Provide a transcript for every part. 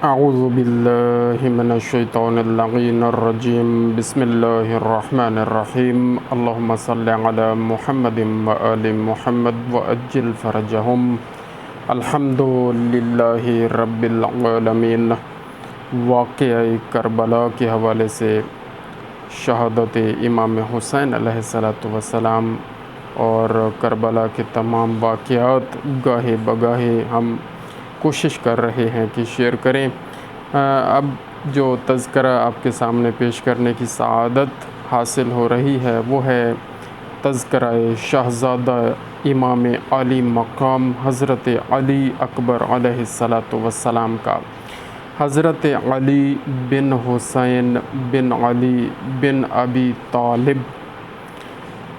اعوذ باللہ من الشیطان اللعین الرجیم بسم اللہ الرحمن الرحیم اللہم صلی علی محمد وآل محمد وعجل فرجہم الحمد للہ رب العالمین۔ واقعہ کربلا کے حوالے سے شہادت امام حسین علیہ السلام اور کربلا کے تمام واقعات گاہے بگاہے ہم کوشش کر رہے ہیں کہ شیئر کریں۔ اب جو تذکرہ آپ کے سامنے پیش کرنے کی سعادت حاصل ہو رہی ہے وہ ہے تذکرہ شہزادہ امام عالی مقام حضرت علی اکبر علیہ السلام کا۔ حضرت علی بن حسین بن علی بن ابی طالب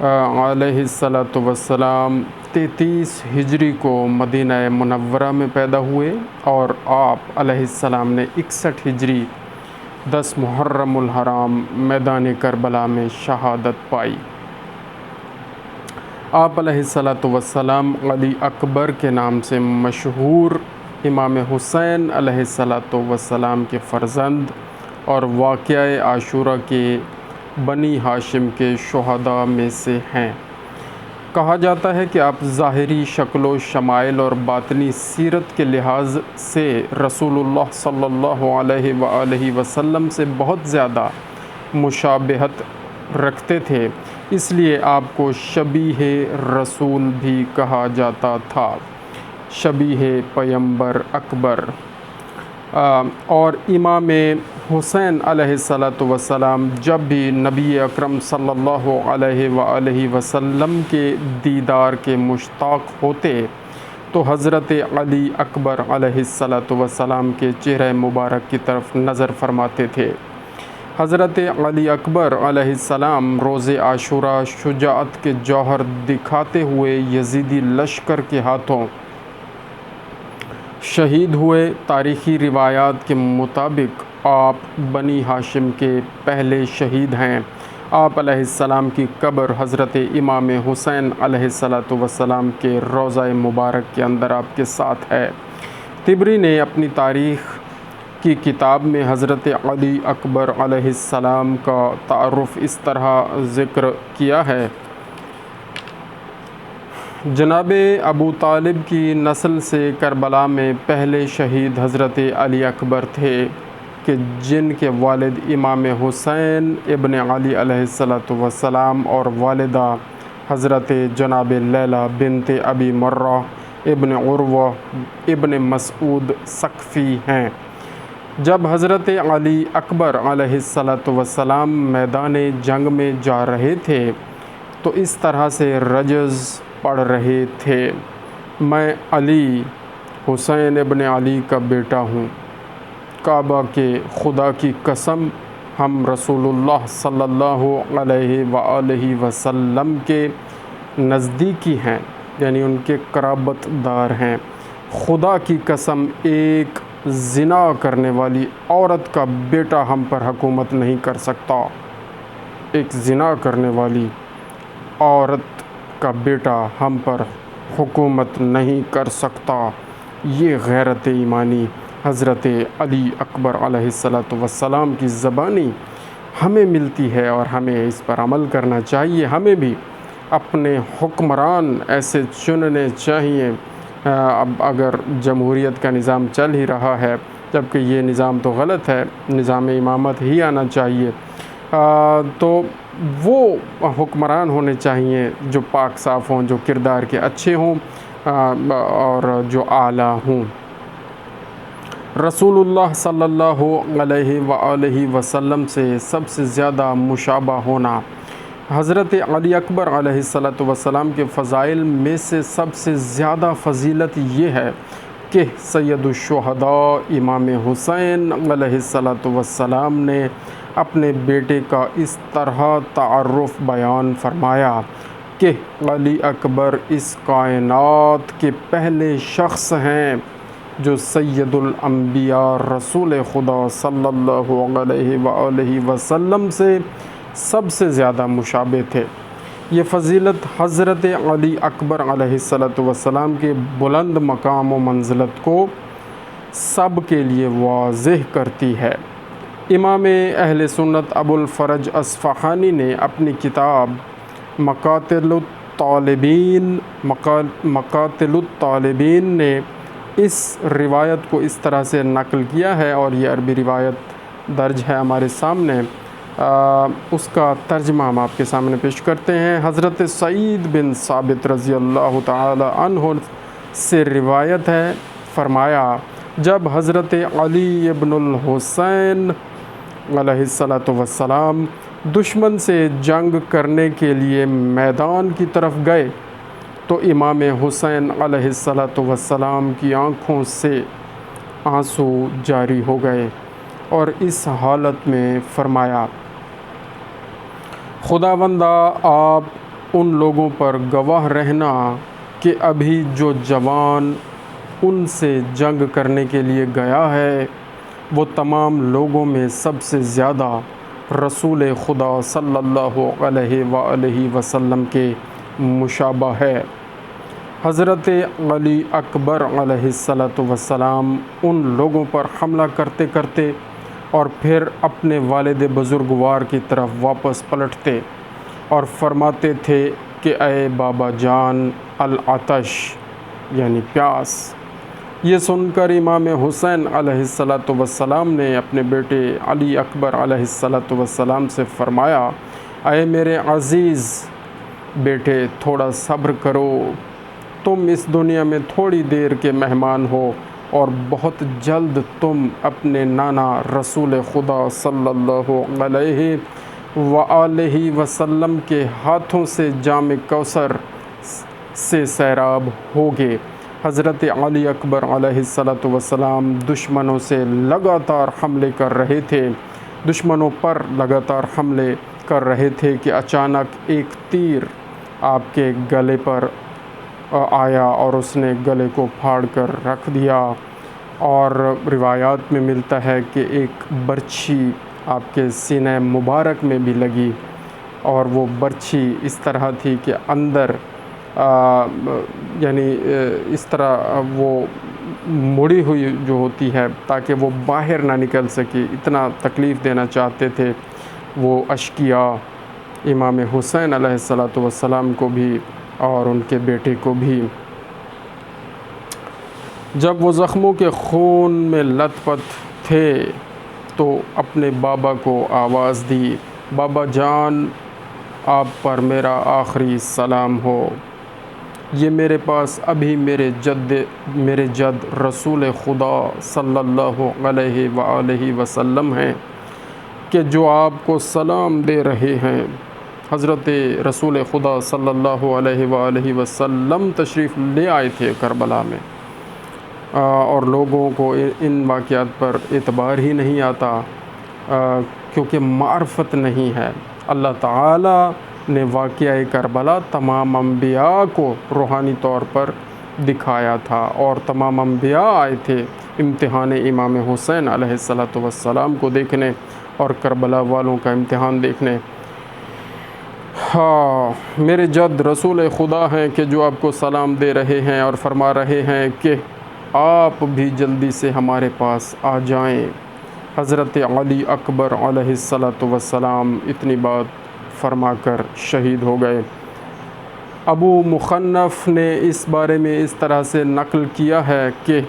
علیہ السلام 33 ہجری کو مدینہ منورہ میں پیدا ہوئے اور آپ علیہ السلام نے 61 ہجری 10 محرم الحرام میدان کربلا میں شہادت پائی۔ آپ علیہ السلام علی اکبر کے نام سے مشہور امام حسین علیہ السلام کے فرزند اور واقعہ عاشورہ کے بنی ہاشم کے شہداء میں سے ہیں۔ کہا جاتا ہے کہ آپ ظاہری شکل و شمائل اور باطنی سیرت کے لحاظ سے رسول اللہ صلی اللہ علیہ وآلہ وسلم سے بہت زیادہ مشابہت رکھتے تھے، اس لیے آپ کو شبیہ رسول بھی کہا جاتا تھا، شبیہ پیمبر اکبر۔ اور امام حسین علیہ السلام جب بھی نبی اکرم صلی اللہ علیہ وآلہ وسلم کے دیدار کے مشتاق ہوتے تو حضرت علی اکبر علیہ السلام کے چہرہ مبارک کی طرف نظر فرماتے تھے۔ حضرت علی اکبر علیہ السلام روز عاشورہ شجاعت کے جوہر دکھاتے ہوئے یزیدی لشکر کے ہاتھوں شہید ہوئے۔ تاریخی روایات کے مطابق آپ بنی ہاشم کے پہلے شہید ہیں۔ آپ علیہ السلام کی قبر حضرت امام حسین علیہ السلام کے روضہ مبارک کے اندر آپ کے ساتھ ہے۔ طبری نے اپنی تاریخ کی کتاب میں حضرت علی اکبر علیہ السلام کا تعارف اس طرح ذکر کیا ہے: جناب ابو طالب کی نسل سے کربلا میں پہلے شہید حضرت علی اکبر تھے کہ جن کے والد امام حسین ابن علی علیہ السلام اور والدہ حضرت جناب لیلہ بنت ابی مرہ ابن عروہ ابن مسعود ثقفی ہیں۔ جب حضرت علی اکبر علیہ السلام میدان جنگ میں جا رہے تھے تو اس طرح سے رجز پڑھ رہے تھے: میں علی حسین ابن علی کا بیٹا ہوں، کعبہ کے خدا کی قسم ہم رسول اللہ صلی اللہ علیہ وآلہ وسلم کے نزدیکی ہیں، یعنی ان کے قرابت دار ہیں۔ خدا کی قسم ایک زنا کرنے والی عورت کا بیٹا ہم پر حکومت نہیں کر سکتا، ایک زنا کرنے والی عورت کا بیٹا ہم پر حکومت نہیں کر سکتا۔ یہ غیرت ایمانی حضرت علی اکبر علیہ السلام کی زبانی ہمیں ملتی ہے اور ہمیں اس پر عمل کرنا چاہیے۔ ہمیں بھی اپنے حکمران ایسے چننے چاہیے۔ اب اگر جمہوریت کا نظام چل ہی رہا ہے جبکہ یہ نظام تو غلط ہے، نظام امامت ہی آنا چاہیے، تو وہ حکمران ہونے چاہیے جو پاک صاف ہوں، جو کردار کے اچھے ہوں اور جو اعلیٰ ہوں۔ رسول اللہ صلی اللہ علیہ وآلہ وسلم سے سب سے زیادہ مشابہ ہونا۔ حضرت علی اکبر علیہ السلام کے فضائل میں سے سب سے زیادہ فضیلت یہ ہے کہ سید الشہداء امام حسین علیہ السلام نے اپنے بیٹے کا اس طرح تعارف بیان فرمایا کہ علی اکبر اس کائنات کے پہلے شخص ہیں جو سید الانبیاء رسول خدا صلی اللہ علیہ وآلہ وسلم سے سب سے زیادہ مشابہ تھے۔ یہ فضیلت حضرت علی اکبر علیہ السلام کے بلند مقام و منزلت کو سب کے لیے واضح کرتی ہے۔ امام اہل سنت ابو الفرج اصفہانی نے اپنی کتاب مقاتل الطالبین نے اس روایت کو اس طرح سے نقل کیا ہے، اور یہ عربی روایت درج ہے ہمارے سامنے۔ اس کا ترجمہ ہم آپ کے سامنے پیش کرتے ہیں۔ حضرت سعید بن ثابت رضی اللہ تعالی عنہ سے روایت ہے، فرمایا جب حضرت علی ابن الحسین علیہ السلام دشمن سے جنگ کرنے کے لیے میدان کی طرف گئے تو امام حسین علیہ السلام کی آنکھوں سے آنسو جاری ہو گئے، اور اس حالت میں فرمایا خداوندہ آپ ان لوگوں پر گواہ رہنا کہ ابھی جو جوان ان سے جنگ کرنے کے لیے گیا ہے وہ تمام لوگوں میں سب سے زیادہ رسول خدا صلی اللہ علیہ وآلہ وسلم کے مشابہ ہے۔ حضرت علی اکبر علیہ السلام ان لوگوں پر حملہ کرتے کرتے اور پھر اپنے والد بزرگوار کی طرف واپس پلٹتے اور فرماتے تھے کہ اے بابا جان العطش یعنی پیاس۔ یہ سن کر امام حسین علیہ السلام نے اپنے بیٹے علی اکبر علیہ السلام سے فرمایا اے میرے عزیز بیٹے تھوڑا صبر کرو، تم اس دنیا میں تھوڑی دیر کے مہمان ہو اور بہت جلد تم اپنے نانا رسول خدا صلی اللہ علیہ وآلہ وسلم کے ہاتھوں سے جام کوثر سے سیراب ہوگے۔ حضرت علی اکبر علیہ السلام دشمنوں سے لگاتار حملے کر رہے تھے، دشمنوں پر لگاتار حملے کر رہے تھے کہ اچانک ایک تیر آپ کے گلے پر آیا اور اس نے گلے کو پھاڑ کر رکھ دیا، اور روایات میں ملتا ہے کہ ایک برچھی آپ کے سینہ مبارک میں بھی لگی، اور وہ برچھی اس طرح تھی کہ اندر یعنی اس طرح وہ مڑی ہوئی جو ہوتی ہے تاکہ وہ باہر نہ نکل سکے، اتنا تکلیف دینا چاہتے تھے وہ اشقیاء امام حسین علیہ السلام کو بھی اور ان کے بیٹے کو بھی۔ جب وہ زخموں کے خون میں لت پت تھے تو اپنے بابا کو آواز دی بابا جان آپ پر میرا آخری سلام ہو، یہ میرے پاس ابھی میرے جد رسول خدا صلی اللہ علیہ وآلہ وسلم ہیں کہ جو آپ کو سلام دے رہے ہیں۔ حضرت رسول خدا صلی اللہ علیہ وآلہ وسلم تشریف لے آئے تھے کربلا میں، اور لوگوں کو ان واقعات پر اعتبار ہی نہیں آتا کیونکہ معرفت نہیں ہے۔ اللہ تعالیٰ نے واقعہ کربلا تمام انبیاء کو روحانی طور پر دکھایا تھا، اور تمام انبیاء آئے تھے امتحان امام حسین علیہ السلام کو دیکھنے اور کربلا والوں کا امتحان دیکھنے۔ میرے جد رسول خدا ہیں کہ جو آپ کو سلام دے رہے ہیں اور فرما رہے ہیں کہ آپ بھی جلدی سے ہمارے پاس آ جائیں۔ حضرت علی اکبر علیہ السلام اتنی بات فرما کر شہید ہو گئے۔ ابو مخنف نے اس بارے میں اس طرح سے نقل کیا ہے کہ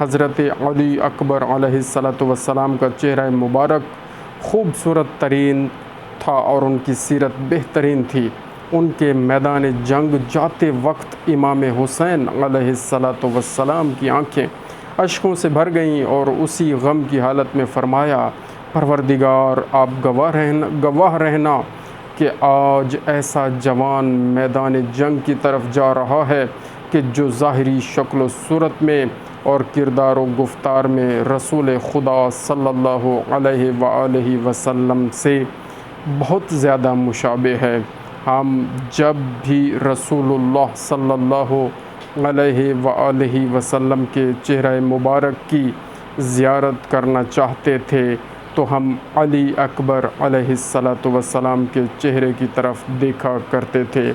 حضرت علی اکبر علیہ السلام کا چہرہ مبارک خوبصورت ترین تھا اور ان کی سیرت بہترین تھی۔ ان کے میدان جنگ جاتے وقت امام حسین علیہ السلام کی آنکھیں اشکوں سے بھر گئیں اور اسی غم کی حالت میں فرمایا پروردگار آپ گواہ رہنا کہ آج ایسا جوان میدان جنگ کی طرف جا رہا ہے کہ جو ظاہری شکل و صورت میں اور کردار و گفتار میں رسول خدا صلی اللہ علیہ وآلہ وسلم سے بہت زیادہ مشابہ ہے۔ ہم جب بھی رسول اللہ صلی اللہ علیہ وآلہ وسلم کے چہرہ مبارک کی زیارت کرنا چاہتے تھے تو ہم علی اکبر علیہ السلام کے چہرے کی طرف دیکھا کرتے تھے۔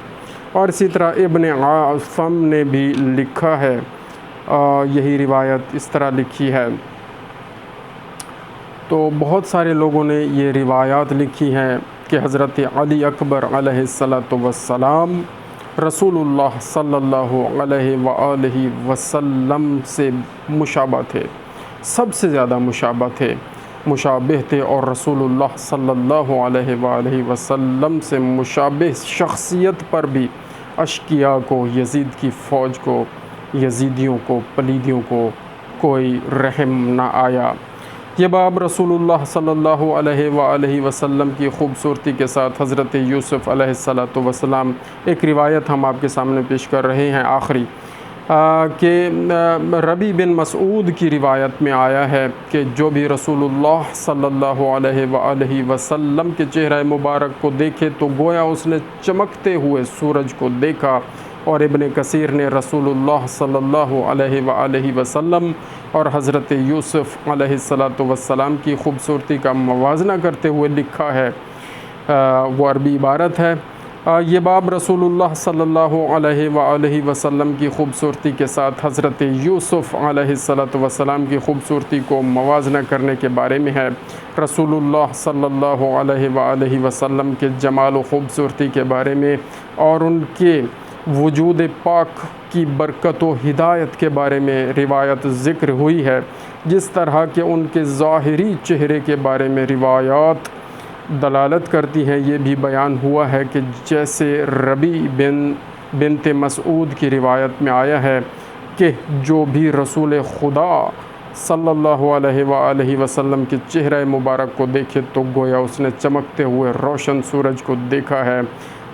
اور اسی طرح ابن عاصم نے بھی لکھا ہے یہی روایت اس طرح لکھی ہے۔ تو بہت سارے لوگوں نے یہ روایات لکھی ہیں کہ حضرت علی اکبر علیہ السلام رسول اللہ صلی اللہ علیہ وآلہ وسلم سے مشابہ تھے، سب سے زیادہ مشابہ تھے، اور رسول اللہ صلی اللہ علیہ وآلہ وسلم سے مشابہ شخصیت پر بھی اشقیاء کو، یزید کی فوج کو، یزیدیوں کو، پلیدیوں کو کوئی رحم نہ آیا۔ یہ باب رسول اللہ صلی اللہ علیہ وآلہ وسلم کی خوبصورتی کے ساتھ حضرت یوسف علیہ السلام، ایک روایت ہم آپ کے سامنے پیش کر رہے ہیں آخری، کہ ربی بن مسعود کی روایت میں آیا ہے کہ جو بھی رسول اللہ صلی اللہ علیہ وآلہ وسلم کے چہرہ مبارک کو دیکھے تو گویا اس نے چمکتے ہوئے سورج کو دیکھا، اور ابن کثیر نے رسول اللہ صلی اللہ علیہ وآلہ وسلم اور حضرت یوسف علیہ السلام کی خوبصورتی کا موازنہ کرتے ہوئے لکھا ہے، وہ عربی عبارت ہے۔ یہ باب رسول اللہ صلی اللہ علیہ وآلہ وسلم کی خوبصورتی کے ساتھ حضرت یوسف علیہ السلام کی خوبصورتی کو موازنہ کرنے کے بارے میں ہے۔ رسول اللہ صلی اللہ علیہ وآلہ وسلم کے جمال و خوبصورتی کے بارے میں اور ان کے وجود پاک کی برکت و ہدایت کے بارے میں روایت ذکر ہوئی ہے، جس طرح کہ ان کے ظاہری چہرے کے بارے میں روایات دلالت کرتی ہیں۔ یہ بھی بیان ہوا ہے کہ جیسے ربی بنت مسعود کی روایت میں آیا ہے کہ جو بھی رسول خدا صلی اللہ علیہ وآلہ وسلم کے چہرہ مبارک کو دیکھے تو گویا اس نے چمکتے ہوئے روشن سورج کو دیکھا ہے۔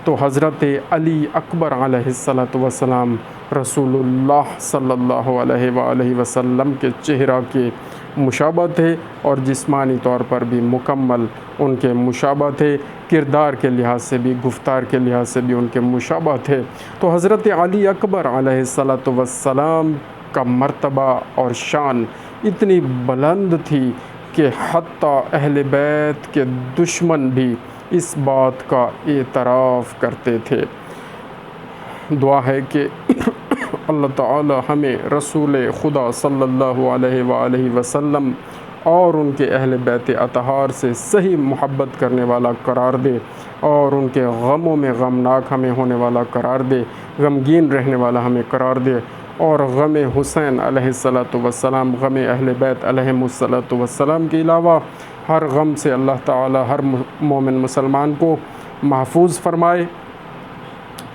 تو حضرت علی اکبر علیہ السلام رسول اللہ صلی اللہ علیہ وآلہ وسلم کے چہرہ کے مشابہ تھے، اور جسمانی طور پر بھی مکمل ان کے مشابہ تھے، کردار کے لحاظ سے بھی، گفتار کے لحاظ سے بھی ان کے مشابہ تھے۔ تو حضرت علی اکبر علیہ السلام کا مرتبہ اور شان اتنی بلند تھی کہ حتیٰ اہل بیت کے دشمن بھی اس بات کا اعتراف کرتے تھے۔ دعا ہے کہ اللہ تعالی ہمیں رسول خدا صلی اللہ علیہ وآلہ وسلم اور ان کے اہل بیت اطہار سے صحیح محبت کرنے والا قرار دے، اور ان کے غموں میں غمناک ہمیں ہونے والا قرار دے، غمگین رہنے والا ہمیں قرار دے، اور غم حسین علیہ السلام، غم اہل بیت علیہم السلام کے علاوہ ہر غم سے اللہ تعالی ہر مومن مسلمان کو محفوظ فرمائے۔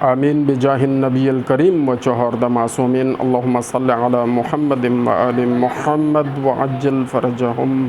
آمین بجاہ النبی الکریم و چہردہ معصومین۔ اللہم صلی علی محمد و آل محمد وعجل فرجہم۔